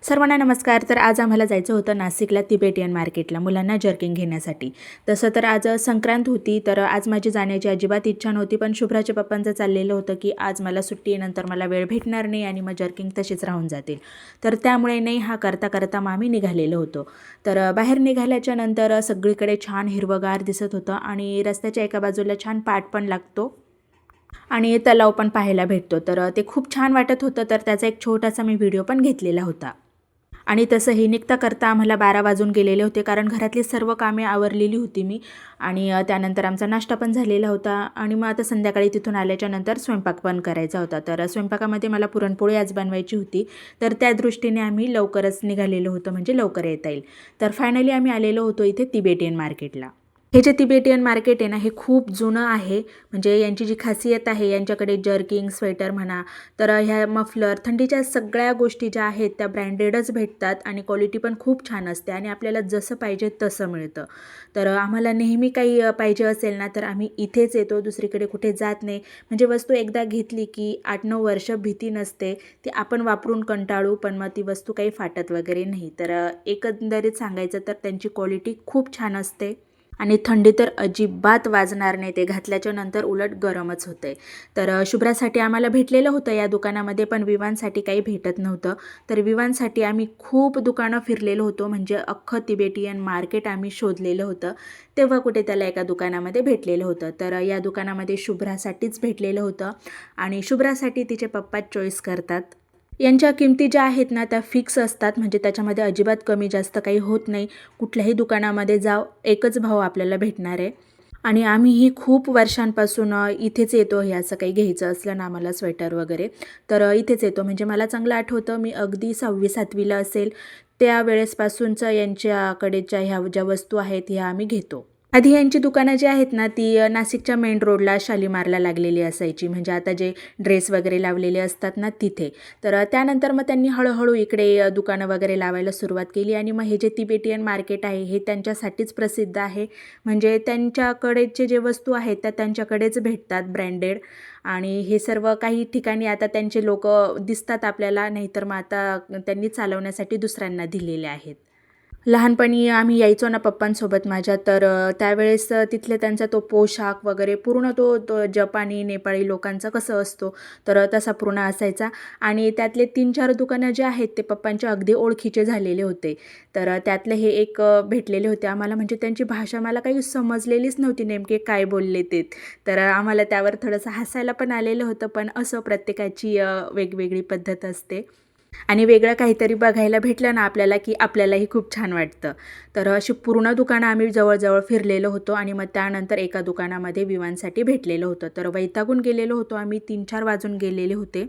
सर्वांना नमस्कार. तर आज आम्हाला जायचं होतं नाशिकला तिबेटियन मार्केटला मुलांना जर्किंग घेण्यासाठी. तसं तर आज संक्रांत होती, तर आज माझी जाण्याची अजिबात इच्छा नव्हती. पण शुभ्राच्या पप्पांचं चाललेलं होतं की आज मला सुट्टी आहे, नंतर मला वेळ भेटणार नाही आणि मग जर्किंग तशीच राहून जातील. तर त्यामुळे नाही हा करता करता मग आम्ही निघालेलो होतो. तर बाहेर निघाल्याच्या नंतर सगळीकडे छान हिरवगार दिसत होतं आणि रस्त्याच्या एका बाजूला छान पाट पण लागतो आणि तलाव पण पाहायला भेटतो. तर ते खूप छान वाटत होतं. तर त्याचा एक छोटासा मी व्हिडिओ पण घेतलेला होता. आणि तसंही निघता करता आम्हाला 12 वाजून गेलेले होते, कारण घरातली सर्व कामे आवरलेली होती मी. आणि त्यानंतर आमचा नाश्ता पण झालेला होता आणि मग आता संध्याकाळी तिथून आल्याच्या नंतर स्वयंपाक पण करायचा होता. तर स्वयंपाकामध्ये मला पुरणपोळी आज बनवायची होती. तर त्या दृष्टीने आम्ही लवकरच निघालेलो होतो, म्हणजे लवकर येता येईल. तर फायनली आम्ही आलेलो होतो इथे तिबेटियन मार्केटला. हे जे तिबेटियन मार्केट आहे ना, हे खूप जुनं आहे. म्हणजे यांची जी खासियत आहे, यांच्याकडे जर्किंग, स्वेटर म्हणा, तर ह्या मफलर, थंडीच्या सगळ्या गोष्टी ज्या आहेत त्या ब्रँडेडच भेटतात आणि क्वालिटी पण खूप छान असते आणि आपल्याला जसं पाहिजे तसं मिळतं. तर आम्हाला नेहमी काही पाहिजे असेल ना, तर आम्ही इथेच येतो, दुसरीकडे कुठे जात नाही. म्हणजे वस्तू एकदा घेतली की 8-9 वर्ष भीती नसते. ती आपण वापरून कंटाळू, पण मग ती वस्तू काही फाटत वगैरे नाही. तर एकंदरीत सांगायचं तर त्यांची क्वालिटी खूप छान असते आणि थंडी तर अजिबात वाजणार नाही. ते घातल्याच्या नंतर उलट गरमच होते. तर शुभ्रासाठी आम्हाला भेटलेलं होतं या दुकानामध्ये, पण विवांसाठी काही भेटत नव्हतं. तर विवांसाठी आम्ही खूप दुकानं फिरलेलो होतो, म्हणजे अख्खं तिबेटियन मार्केट आम्ही शोधलेलं होतं. तेव्हा कुठे त्याला एका दुकानामध्ये भेटलेलं होतं. तर या दुकानामध्ये शुभ्रासाठीच भेटलेलं होतं आणि शुभ्रासाठी तिचे पप्पाच चॉईस करतात. यांच्या किमती ज्या आहेत ना, त्या फिक्स असतात, म्हणजे त्याच्यामध्ये अजिबात कमी जास्त काही होत नाही. कुठल्याही दुकानामध्ये जाव, एकच भाव आपल्याला भेटणार आहे. आणि आम्हीही खूप वर्षांपासून इथेच येतो. हे असं काही घ्यायचं असलं ना आम्हाला, स्वेटर वगैरे, तर इथेच येतो. म्हणजे मला चांगलं आठवतं, मी अगदी 6वी-7वीला असेल त्यावेळेसपासूनचं यांच्याकडेच्या ह्या ज्या वस्तू आहेत ह्या आम्ही घेतो. आधी यांची दुकानं जी आहेत ना, ती नाशिकच्या मेन रोडला शालीमारला लागलेली असायची, म्हणजे आता जे ड्रेस वगैरे लावलेले असतात ना तिथे. तर त्यानंतर मग त्यांनी हळूहळू इकडे दुकानं वगैरे लावायला सुरुवात केली आणि मग हे जे तिबेटियन मार्केट आहे हे त्यांच्यासाठीच प्रसिद्ध आहे. म्हणजे त्यांच्याकडेचे जे वस्तू आहेत त्या त्यांच्याकडेच भेटतात ब्रँडेड. आणि हे सर्व काही ठिकाणी आता त्यांचे लोक दिसतात आपल्याला, नाहीतर मग आता त्यांनी चालवण्यासाठी दुसऱ्यांना दिलेले आहेत. लहानपणी आम्ही यायचो ना पप्पांसोबत माझ्या, तर त्यावेळेस तिथले त्यांचा तो पोशाख वगैरे पूर्ण तो तो जपानी नेपाळी लोकांचा कसं असतो, तर तसा पूर्ण असायचा. आणि त्यातले 3-4 दुकानं जे आहेत ते पप्पांच्या अगदी ओळखीचे झालेले होते. तर त्यातले हे एक भेटलेले होते आम्हाला, म्हणजे त्यांची भाषा मला काही समजलेलीच नव्हती, नेमके काय बोलले ते. तर आम्हाला त्यावर थोडंसं हसायला पण आलेलं होतं, पण असं प्रत्येकाची वेगवेगळी पद्धत असते. आणि वेगळं काहीतरी बघायला भेटलं ना आपल्याला, की आपल्यालाही खूप छान वाटतं. तर अशी पूर्ण दुकानं आम्ही जवळ फिरलेलो होतो आणि मग त्यानंतर एका दुकानामध्ये विवांसाठी भेटलेलं होतं. तर वैतागून गेलेलो होतो आम्ही, 3-4 वाजून गेलेले होते.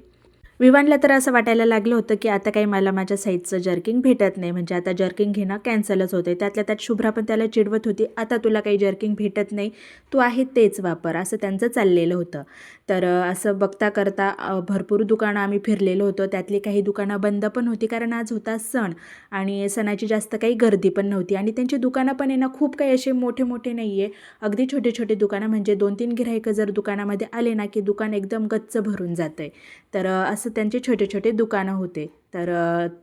विवानला तर असं वाटायला लागलं होतं, की आता काही मला माझ्या साईजचं जर्किंग भेटत नाही, म्हणजे आता जर्किंग घेणं कॅन्सलच होते. त्यातल्या त्यात शुभ्रा पण त्याला चिडवत होती, आता तुला काही जर्किंग भेटत नाही, तू आहे तेच वापर, असं त्यांचं चाललेलं होतं. तर असं बघता करता भरपूर दुकानं आम्ही फिरलेलो होतो. त्यातली काही दुकानं बंद पण होती, कारण आज होता सण आणि सणाची जास्त काही गर्दी पण नव्हती. आणि त्यांची दुकानं पण आहे ना, खूप काही असे मोठे मोठे नाही आहे, अगदी छोटे छोटे दुकानं. म्हणजे 2-3 गिऱ्हाईकं जर दुकानामध्ये आले ना, की दुकान एकदम गच्च भरून जातं आहे. तर असं त्यांचे छोटे छोटे दुकानं होते. तर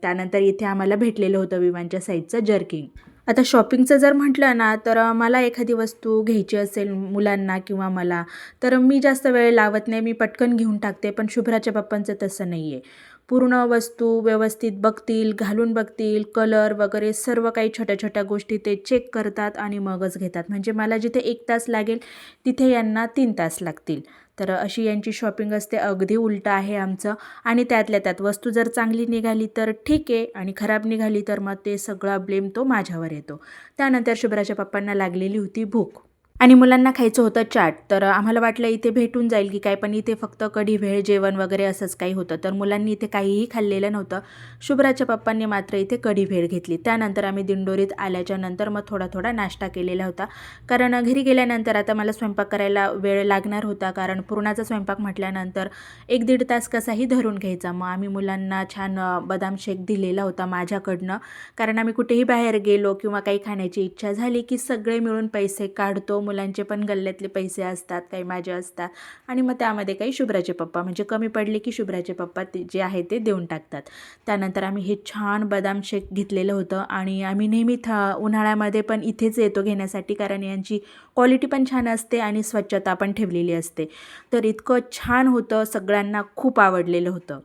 त्यानंतर इथे आम्हाला भेटलेलं होतं विवांच्या साईजचं जर्किंग. आता शॉपिंगचं जर म्हटलं ना, तर मला एखादी वस्तू घ्यायची असेल मुलांना किंवा मला, तर मी जास्त वेळ लावत नाही, मी पटकन घेऊन टाकते. पण शुभ्राच्या पप्पांचं तसं नाही आहे. पूर्ण वस्तू व्यवस्थित बघतील, घालून बघतील, कलर वगैरे सर्व काही छोट्या छोट्या गोष्टी ते चेक करतात आणि मगच घेतात. म्हणजे मला जिथे 1 तास लागेल तिथे यांना 3 तास लागतील. तर अशी यांची शॉपिंग असते. अगदी उलटं आहे आमचं. आणि त्यातल्या त्यात वस्तू जर चांगली निघाली तर ठीक आहे, आणि खराब निघाली तर मग ते सगळा ब्लेम तो माझ्यावर येतो. त्यानंतर शुभ्राच्या पप्पांना लागलेली होती भूक आणि मुलांना खायचं होतं चाट. तर आम्हाला वाटलं इथे भेटून जाईल की काय, पण इथे फक्त कढी भेळ जेवण वगैरे असंच काही होतं. तर मुलांनी इथे काहीही खाल्लेलं नव्हतं. शुभ्राच्या पप्पांनी मात्र इथे कढी भेळ घेतली. त्यानंतर आम्ही दिंडोरीत आल्याच्या नंतर मग थोडा थोडा नाश्ता केलेला होता, कारण घरी गेल्यानंतर आता मला स्वयंपाक करायला वेळ लागणार होता, कारण पुरणाचा स्वयंपाक म्हटल्यानंतर 1-1.5 तास कसाही धरून घ्यायचा. मग आम्ही मुलांना छान बदाम शेक दिलेला होता माझ्याकडनं, कारण आम्ही कुठेही बाहेर गेलो किंवा काही खाण्याची इच्छा झाली की सगळे मिळून पैसे काढतो, मुलांचे पण गल्ल्यातले पैसे असतात, काही माझे असतात आणि मग त्यामध्ये काही शुभ्राचे पप्पा म्हणजे कमी पडले की शुभ्राचे पप्पा ते जे आहे ते देऊन टाकतात. त्यानंतर आम्ही हे छान बदाम शेक घेतलेलं होतं आणि आम्ही नेहमी उन्हाळ्यामध्ये पण इथेच येतो घेण्यासाठी, कारण यांची क्वालिटी पण छान असते आणि स्वच्छता पण ठेवलेली असते. तर इतकं छान होतं, सगळ्यांना खूप आवडलेलं होतं.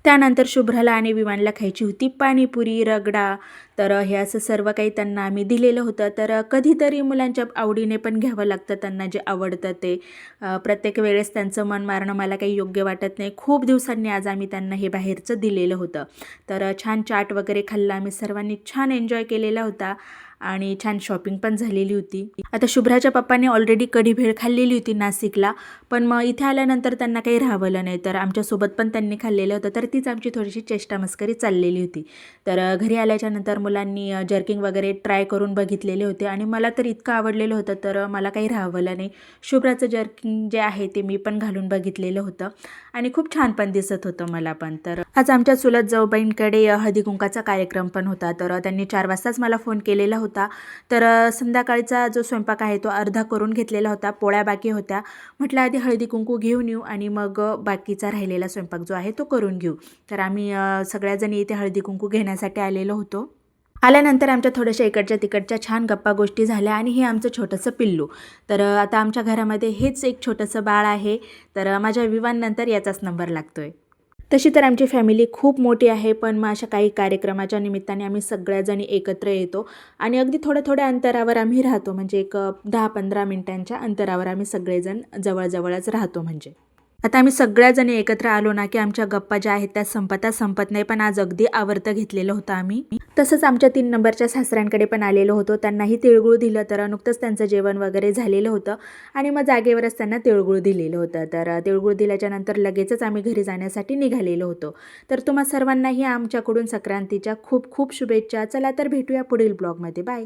त्यानंतर शुभ्राला आणि विमानला खायची होती पाणीपुरी, रगडा. तर हे असं सर्व काही त्यांना आम्ही दिलेलं होतं. तर कधीतरी मुलांच्या आवडीने पण घ्यावं लागतं त्यांना जे आवडतं ते. प्रत्येक वेळेस त्यांचं मन मारणं मला काही योग्य वाटत नाही. खूप दिवसांनी आज आम्ही त्यांना हे बाहेरचं दिलेलं होतं. तर छान चाट वगैरे खाल्ला, आम्ही सर्वांनी छान एन्जॉय केलेला होता आणि छान शॉपिंग पण झालेली होती. आता शुभ्राच्या पप्पांनी ऑलरेडी कढी भेळ खाल्लेली होती नाशिकला, पण मग इथे आल्यानंतर त्यांना काही राहवलं नाही, तर आमच्यासोबत पण त्यांनी खाल्लेलं होतं. तर तीच आमची थोडीशी चेष्टा मस्करी चाललेली होती. तर घरी आल्याच्यानंतर मुलांनी जर्किंग वगैरे ट्राय करून बघितलेले होते आणि मला तर इतकं आवडलेलं होतं, तर मला काही राहवलं नाही. शुभ्राचं जर्किंग जे आहे ते मी पण घालून बघितलेलं होतं आणि खूप छान पण दिसत होतं मला पण. तर आज आमच्या चुलत जाऊबाईंकडे हळदी कुंकाचा कार्यक्रम पण होता, तर त्यांनी 4 वाजताच मला फोन केलेला होता. तर संध्याकाळचा जो स्वयंपाक आहे तो अर्धा करून घेतलेला होता, पोळ्या बाकी होत्या. म्हटलं आधी हळदी कुंकू घेऊन येऊ आणि मग बाकीचा राहिलेला स्वयंपाक जो आहे तो करून घेऊ. तर आम्ही सगळ्याजणी इथे हळदी कुंकू घेण्यासाठी आलेलो होतो. आल्यानंतर आमच्या थोड्याशा इकडच्या तिकडच्या छान गप्पा गोष्टी झाल्या आणि हे आमचं छोटंसं पिल्लू. तर आता आमच्या घरामध्ये हेच एक छोटंसं बाळ आहे. तर माझ्या विवाहानंतर याचाच नंबर लागतोय. तशी तर आमची फॅमिली खूप मोठी आहे, पण मग अशा काही कार्यक्रमाच्या निमित्ताने आम्ही सगळ्याजणी एकत्र येतो आणि अगदी थोड्या-थोड्या अंतरावर आम्ही राहतो. म्हणजे एक 10-15 मिनिटांच्या अंतरावर आम्ही सगळेजण जवळ-जवळच राहतो म्हणजे. आता आम्ही सगळ्याजणी एकत्र आलो ना, की आमच्या गप्पा ज्या आहेत त्या संपत नाही, पण आज अगदी आवर्त घेतलेलं होतं आम्ही. तसंच आमच्या 3 नंबरच्या सासऱ्यांकडे पण आलेलो होतो. त्यांनाही तिळगुळ दिलं, तर नुकतंच त्यांचं जेवण वगैरे झालेलं होतं आणि मग जागेवरच त्यांना तिळगुळ दिलेलं होतं. तर तिळगुळ दिल्याच्या नंतर लगेचच आम्ही घरी जाण्यासाठी निघालेलो होतो. तर तुम्हा सर्वांनाही आमच्याकडून संक्रांतीच्या खूप खूप शुभेच्छा. चला तर भेटूया पुढील ब्लॉगमध्ये. बाय.